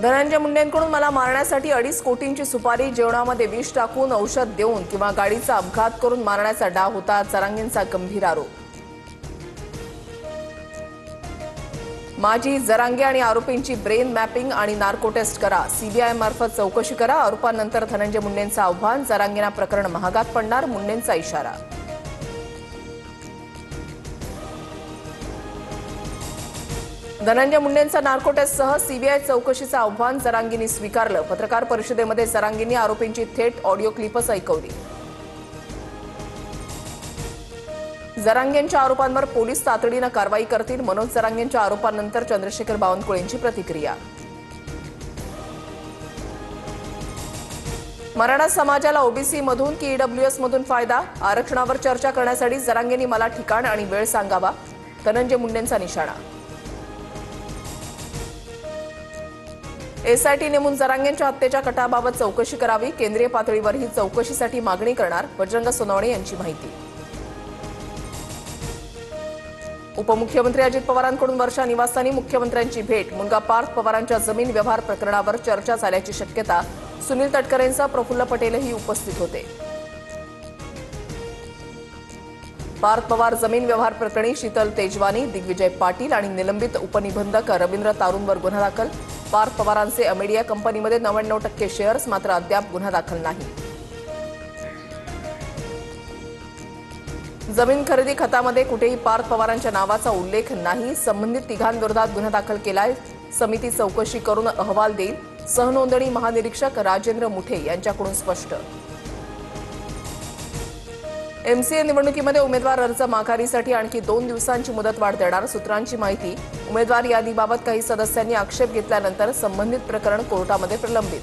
धनंजय मुंडेंकडून मला मारण्यासाठी 2.5 कोटींची सुपारी, जेवणामध्ये विष टाकून औषध देऊन किंवा गाडीचा अपघात करून मारण्याचा डाव होता, जरांगेंचा गंभीर आरोप। माजी जरांगे आणि आरोपींची ब्रेन मॅपिंग आणि नार्को टेस्ट करा, सीबीआय मार्फत चौकशी करा। आरोपांनंतर धनंजय मुंडेंचं आव्हान, जरांगेंना प्रकरण महागात पडणार, मुंडेंचा इशारा। धनंजय मुंडेंचा नार्को टेस्टसह सीबीआय चौकशीचं आव्हान जरांगेंनी स्वीकारलं। पत्रकार परिषदेमध्ये जरांगेंनी आरोपींची थेट ऑडिओ क्लिपच ऐकवली। जरांगेंच्या आरोपांवर पोलीस तातडीनं कारवाई करतील, मनोज जरांगेंच्या आरोपांनंतर चंद्रशेखर बावनकुळेंची प्रतिक्रिया। मराठा समाजाला ओबीसी मधून की ईडब्ल्यूएस मधून फायदा, आरक्षणावर चर्चा करण्यासाठी जरांगेंनी मला ठिकाण आणि वेळ सांगावा, धनंजय मुंडेंचा निशाणा। एसआयटी नेमून जरांगेंच्या हत्येच्या कटाबाबत चौकशी करावी, केंद्रीय पातळीवर ही चौकशीसाठी मागणी करणार, बजरंग सोनवणे यांची माहिती। उपमुख्यमंत्री अजित पवारांकडून वर्षा निवासस्थानी मुख्यमंत्र्यांची भेट, मुलगा पार्थ पवारांच्या जमीन व्यवहार प्रकरणावर चर्चा झाल्याची शक्यता, सुनील तटकरेंसह प्रफुल्ल पटेलही उपस्थित होते। पार्थ पवार जमीन व्यवहार प्रकरणी शीतल तेजवानी, दिग्विजय पाटील आणि निलंबित उपनिबंधक रवींद्र तारूंवर गुन्हा दाखल। पार्थ पवारांचे अमेडिया कंपनीमध्ये 99% शेअर्स, मात्र अद्याप गुन्हा दाखल नाही। जमीन खरेदी खतामध्ये कुठेही पार्थ पवारांच्या नावाचा उल्लेख नाही, संबंधित तिघांविरोधात गुन्हा दाखल केलाय, समिती चौकशी करून अहवाल देईल, सहनोंदणी महानिरीक्षक राजेंद्र मुठे यांच्याकडून स्पष्ट। एमसीए निवडणुकीमध्ये उमेदवार अर्ज माघारीसाठी आणखी 2 दिवसांची मुदतवाढ देणार, सूत्रांची माहिती। उमेदवार यादीबाबत काही सदस्यांनी आक्षेप घेतल्यानंतर संबंधित प्रकरण कोर्टामध्ये प्रलंबित।